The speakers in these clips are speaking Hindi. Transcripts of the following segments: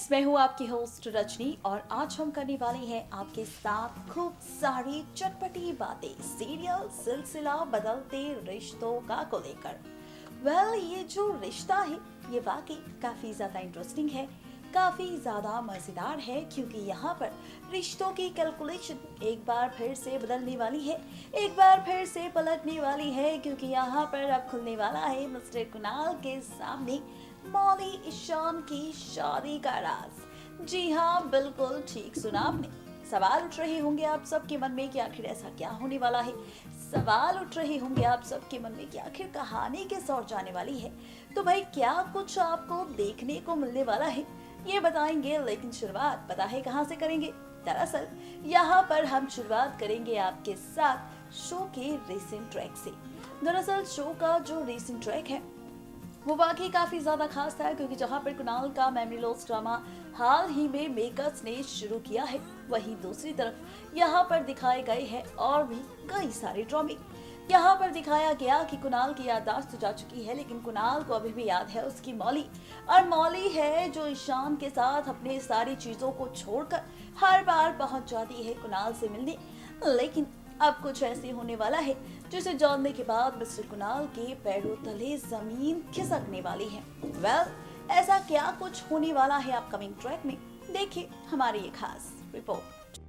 फ्रेंड्स, मैं हूँ आपकी होस्ट रजनी और आज हम करने वाले हैं आपके साथ खूब सारी चटपटी बातें सीरियल सिलसिला बदलते रिश्तों का को लेकर। ये जो रिश्ता है ये वाकई काफी ज्यादा इंटरेस्टिंग है, काफी ज्यादा मजेदार है क्योंकि यहाँ पर रिश्तों की कैलकुलेशन एक बार फिर से बदलने वाली है, एक बार फिर से पलटने वाली है क्योंकि यहाँ पर अब खुलने वाला है मिस्टर कुणाल के सामने मौली ईशान की शादी का राज। जी हाँ, बिल्कुल ठीक सुना आपने। सवाल उठ रहे होंगे आप सबके मन में कि आखिर ऐसा क्या होने वाला है। सवाल उठ रहे होंगे आप सबके मन में कि आखिर कहानी किस ओर जाने वाली है। तो भाई क्या कुछ आपको देखने को मिलने वाला है ये बताएंगे, लेकिन शुरुआत पता है कहाँ से करेंगे। दरअसल यहाँ पर हम शुरुआत करेंगे आपके साथ शो के रेसिंग ट्रैक से। दरअसल शो का जो रेसिंग ट्रैक है वो वाकई काफी ज्यादा खास था क्योंकि जहां पर कुणाल का मेमोरी लॉस ड्रामा हाल ही में मेकर्स ने शुरू किया है, वहीं दूसरी तरफ यहाँ पर दिखाए गए हैं और भी कई सारे ड्रामे। यहाँ पर दिखाया गया कि कुणाल की याददाश्त जा चुकी है लेकिन कुणाल को अभी भी याद है उसकी मौली, और मौली है जो ईशान के साथ अपने सारी चीजों को छोड़कर हर बार पहुंच जाती है कुणाल से मिलने। लेकिन अब कुछ ऐसे होने वाला है जिसे जानने के बाद मिस्टर कुणाल के पैरों तले जमीन खिसकने वाली है। ऐसा क्या कुछ होने वाला है अपकमिंग ट्रैक में, देखिए हमारी ये खास रिपोर्ट।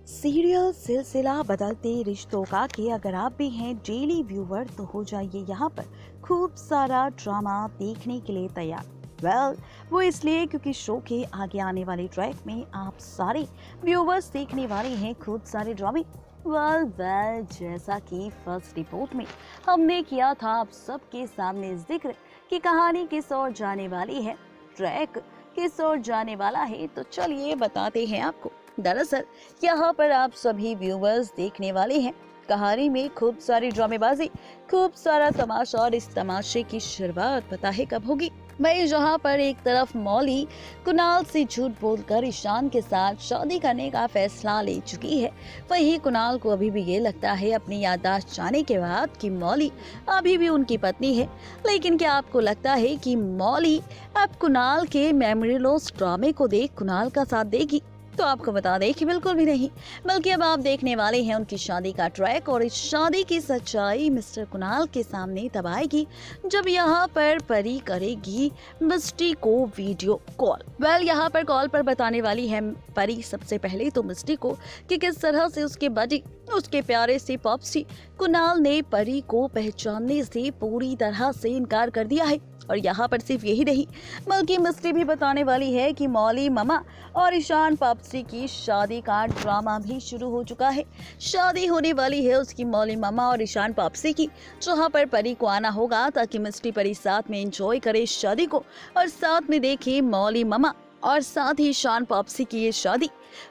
सीरियल सिलसिला बदलते रिश्तों का कि अगर आप भी हैं डेली व्यूवर तो हो जाइए यहाँ पर खूब सारा ड्रामा देखने के लिए तैयार। वो इसलिए क्योंकि शो के आगे आने वाले ट्रैक में आप सारे व्यूवर्स देखने वाले हैं खूब सारे ड्रामे। जैसा कि फर्स्ट रिपोर्ट में हमने किया था आप सबके सामने जिक्र कि कहानी किस ओर जाने वाली है, ट्रैक किस ओर जाने वाला है, तो चलिए बताते हैं आपको। दरअसल यहाँ पर आप सभी व्यूवर्स देखने वाले हैं कहानी में खूब सारी ड्रामेबाजी, खूब सारा तमाशा, और इस तमाशे की शुरुआत पता है कब होगी भाई, जहाँ पर एक तरफ मौली कुणाल से झूठ बोलकर ईशान के साथ शादी करने का फैसला ले चुकी है, वहीं कुणाल को अभी भी ये लगता है अपनी याददाश्त जाने के बाद कि मौली अभी भी उनकी पत्नी है। लेकिन क्या आपको लगता है कि मौली अब कुणाल के मेमोरी लॉस ड्रामे को देख कुणाल का साथ देगी? तो आपको बता दें कि बिल्कुल भी नहीं, बल्कि अब आप देखने वाले हैं उनकी शादी का ट्रैक, और इस शादी की सच्चाई मिस्टर कुणाल के सामने तब आएगी जब यहाँ पर परी करेगी मिस्टी को वीडियो कॉल। यहाँ पर कॉल पर बताने वाली है परी सबसे पहले तो मिस्टी को कि किस तरह से उसके बड़ी उसके प्यारे से पॉप्सी कुणाल ने परी को पहचानने से पूरी तरह से इनकार कर दिया है। और यहाँ पर सिर्फ यही नहीं बल्कि मिस्टी भी बताने वाली है कि मौली मामा और ईशान पॉप्सी की शादी का ड्रामा भी शुरू हो चुका है। शादी होने वाली है उसकी मौली मामा और ईशान पॉप्सी की, जहाँ पर परी को आना होगा ताकि मिस्टी परी साथ में एंजॉय करे इस शादी को और साथ में देखे मौली मामा और साथ ही ईशान पॉप्सी की ये शादी।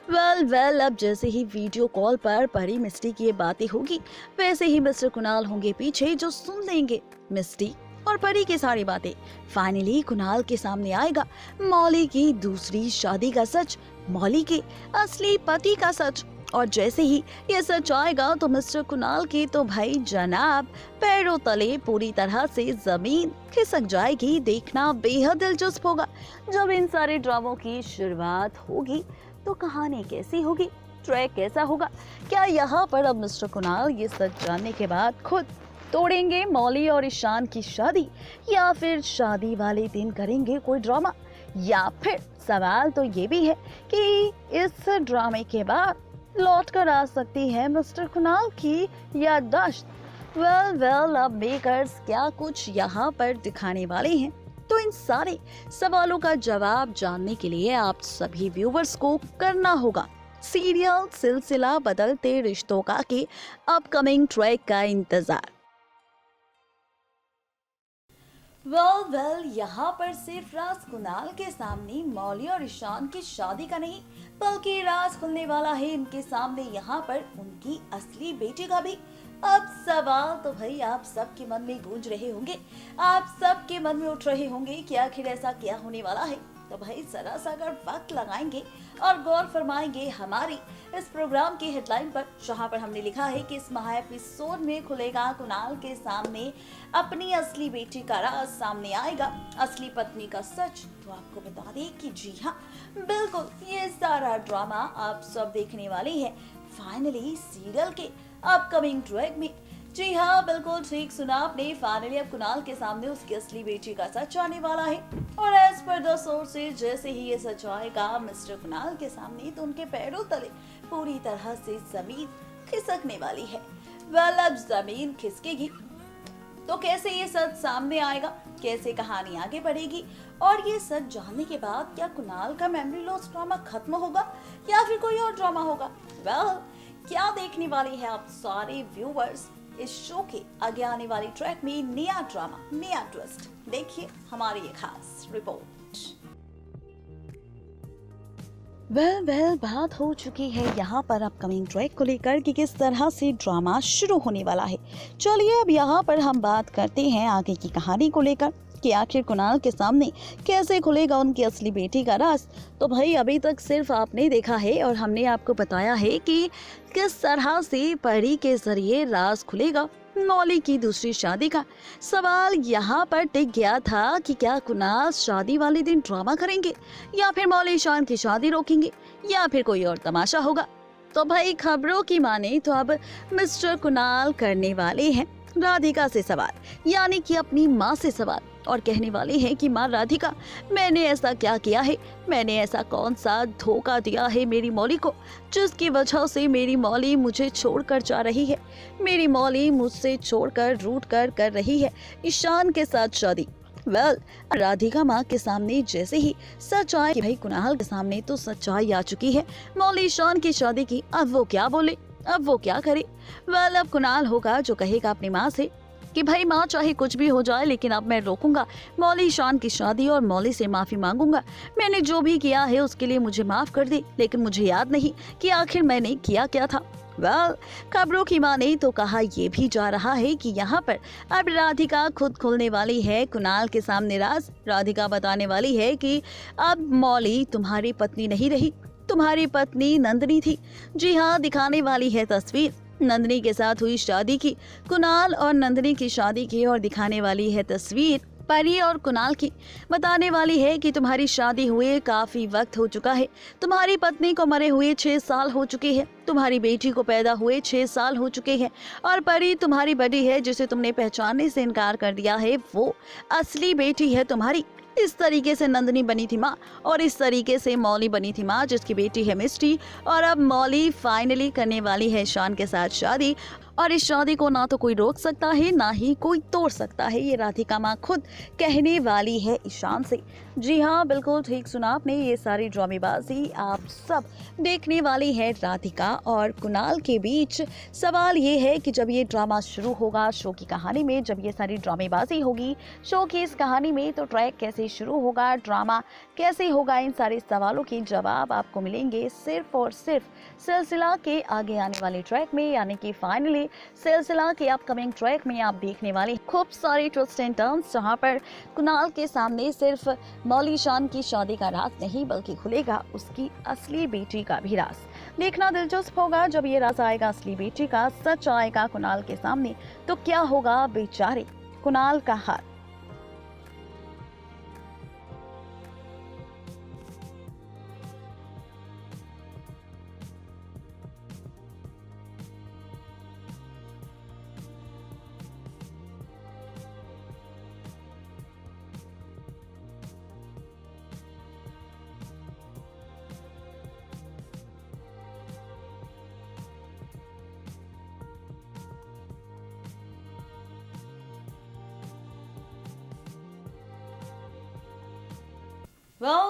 अब जैसे ही वीडियो कॉल पर परी मिस्टी की ये बातें होगी वैसे ही मिस्टर कुणाल होंगे पीछे जो सुन लेंगे मिस्टी और परी की सारी बातें। फाइनली कुणाल के सामने आएगा मौली की दूसरी शादी का सच, मौली के असली पति का सच, और जैसे ही ये सच आएगा तो मिस्टर कुणाल की तो भाई जनाब पैरों तले पूरी तरह से जमीन खिसक जाएगी। देखना बेहद दिलचस्प होगा जब इन सारे ड्रामों की शुरुआत होगी। तो कहानी कैसी होगी, ट्रैक कैसा होगा, क्या यहाँ पर अब मिस्टर कुणाल ये सच जानने के बाद खुद तोड़ेंगे मौली और ईशान की शादी, या फिर शादी वाले दिन करेंगे कोई ड्रामा, या फिर सवाल तो ये भी है कि इस ड्रामे के बाद लौट कर आ सकती है मिस्टर कुणाल की याददाश्त। अब मेकर्स क्या कुछ यहाँ पर दिखाने वाले हैं, तो इन सारे सवालों का जवाब जानने के लिए आप सभी व्यूवर्स को करना होगा सीरियल सिलसिला बदलते रिश्तों का के अपकमिंग ट्रैक का इंतजार। यहाँ पर सिर्फ राज कुणाल के सामने मौली और ईशान की शादी का नहीं बल्कि राज खुलने वाला है इनके सामने यहाँ पर उनकी असली बेटी का भी। अब सवाल तो भाई आप सबके मन में गूंज रहे होंगे, आप सबके मन में उठ रहे होंगे कि आखिर ऐसा क्या होने वाला है। तो भाई जरा सा अगर वक्त लगाएंगे और गौर फरमाएंगे हमारी इस प्रोग्राम की हेडलाइन पर, जहां पर हमने लिखा है कि इस महा एपिसोड में खुलेगा कुणाल के सामने अपनी असली बेटी का राज, सामने आएगा असली पत्नी का सच। तो आपको बता दें कि जी हाँ, बिल्कुल ये सारा ड्रामा आप सब देखने वाले हैं फाइनली सीरियल के अपकमिंग ट्रैक में। जी हाँ, बिल्कुल ठीक सुना आपने, फाइनली अब कुणाल के सामने उसकी असली बेटी का सच आने वाला है। और एज पर द सोर्सेज, जैसे ही ये सच आएगा मिस्टर कुणाल के सामने, तो उनके पैरों तले पूरी तरह से जमीन खिसकने वाली है। वेल, अब जमीन खिसकेगी तो कैसे ये सच सामने आएगा, कैसे कहानी आगे बढ़ेगी, और ये सच जानने के बाद क्या कुणाल का मेमोरी लॉस ड्रामा खत्म होगा या फिर कोई और ड्रामा होगा? वेल, क्या देखने वाले हैं आप सारे व्यूअर्स इस शो के आगे आने वाली ट्रैक में नया ड्रामा, नया ट्विस्ट? देखिए हमारी ये खास रिपोर्ट। वेल, बात हो चुकी है यहाँ पर अपकमिंग ट्रैक को लेकर कि किस तरह से ड्रामा शुरू होने वाला है। चलिए अब यहाँ पर हम बात करते हैं आगे की कहानी को लेकर कि आखिर कुणाल के सामने कैसे खुलेगा उनकी असली बेटी का राज। तो भाई अभी तक सिर्फ आपने देखा है और हमने आपको बताया है कि किस तरह से परी के जरिए राज खुलेगा मौली की दूसरी शादी का। सवाल यहाँ पर टिक गया था कि क्या कुणाल शादी वाले दिन ड्रामा करेंगे या फिर मौली ईशान की शादी रोकेंगे या फिर कोई और तमाशा होगा। तो भाई खबरों की माने तो अब मिस्टर कुणाल करने वाले हैं राधिका से सवाल, यानी कि अपनी माँ से सवाल, और कहने वाले हैं कि माँ राधिका, मैंने ऐसा क्या किया है, मैंने ऐसा कौन सा धोखा दिया है मेरी मौली को, जिसकी वजह से मेरी मौली मुझे छोड़कर जा रही है। मेरी मौली मुझसे छोड़कर रूठ कर रही है ईशान के साथ शादी। वेल, राधिका माँ के सामने जैसे ही सच आए कि भाई कुणाल के सामने तो सच्चाई आ चुकी है मौली ईशान की शादी की, अब वो क्या बोले, अब वो क्या करे? वेल, अब कुणाल होगा जो कहेगा अपनी माँ से कि भाई माँ चाहे कुछ भी हो जाए लेकिन अब मैं रोकूंगा मौली ईशान की शादी और मौली से माफी मांगूंगा। मैंने जो भी किया है उसके लिए मुझे माफ कर दे, लेकिन मुझे याद नहीं कि आखिर मैंने किया क्या था। वेल, खबरों की माने तो कहा यह भी जा रहा है कि यहाँ पर अब राधिका खुद खुलने वाली है कुणाल के सामने राज। राधिका बताने वाली है कि अब मौली तुम्हारी पत्नी नहीं रही, तुम्हारी पत्नी नंदिनी थी। जी हाँ, दिखाने वाली है तस्वीर नंदिनी के साथ हुई शादी की, कुणाल और नंदिनी की शादी की, और दिखाने वाली है तस्वीर परी और कुणाल की। बताने वाली है कि तुम्हारी शादी हुए काफी वक्त हो चुका है, तुम्हारी पत्नी को मरे हुए 6 साल हो चुके हैं, तुम्हारी बेटी को पैदा हुए 6 साल हो चुके हैं, और परी तुम्हारी बड़ी है जिसे तुमने पहचानने से इनकार कर दिया है, वो असली बेटी है तुम्हारी। इस तरीके से नंदिनी बनी थी माँ और इस तरीके से मौली बनी थी माँ, जिसकी बेटी है मिष्टी। और अब मौली फाइनली करने वाली है ईशान के साथ शादी, और इस शादी को ना तो कोई रोक सकता है ना ही कोई तोड़ सकता है, ये राधिका माँ खुद कहने वाली है ईशान से। जी हाँ, बिल्कुल ठीक सुना आपने, ये सारी ड्रामेबाजी आप सब देखने वाली है राधिका और कुणाल के बीच। सवाल ये है कि जब ये ड्रामा शुरू होगा शो की कहानी में, जब ये सारी ड्रामेबाजी होगी शो की इस कहानी में, तो ट्रैक कैसे शुरू होगा, ड्रामा कैसे होगा, इन सारे सवालों के जवाब आपको मिलेंगे सिर्फ और सिर्फ सिलसिला के आगे आने वाले ट्रैक में, यानी कि फाइनली सिलसिला के अपकमिंग ट्रैक में आप देखने वाले खूब सारे ट्विस्ट एंड टर्न्स, जहां पर कुणाल के सामने सिर्फ मौली ईशान की शादी का राज नहीं बल्कि खुलेगा उसकी असली बेटी का भी राज। देखना दिलचस्प होगा जब ये राज आएगा असली बेटी का, सच आएगा कुणाल के सामने, तो क्या होगा बेचारे कुणाल का हाल।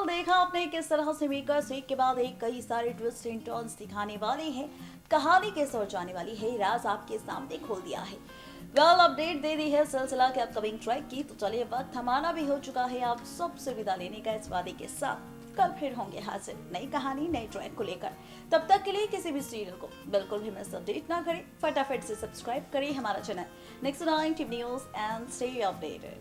देखा आपने किस तरह से मेकर्स एक के बाद एक कई सारे ट्विस्ट एंड टर्न्स दिखाने वाले हैं, कहानी कैसे और जाने वाली है, राज आपके सामने खोल दिया है। अपडेट दे दी है सिलसिला के अपकमिंग ट्रैक की, तो चलिए वक्त हमारा भी हो चुका है आप सबसे विदा लेने का, इस वादे के साथ कल फिर होंगे हाजिर नई कहानी नई ट्रैक को लेकर। तब तक के लिए किसी भी सीरियल को बिल्कुल भी मिस अपडेट ना करें, फटाफट से सब्सक्राइब करें हमारा channel next 9 TV news and stay updated.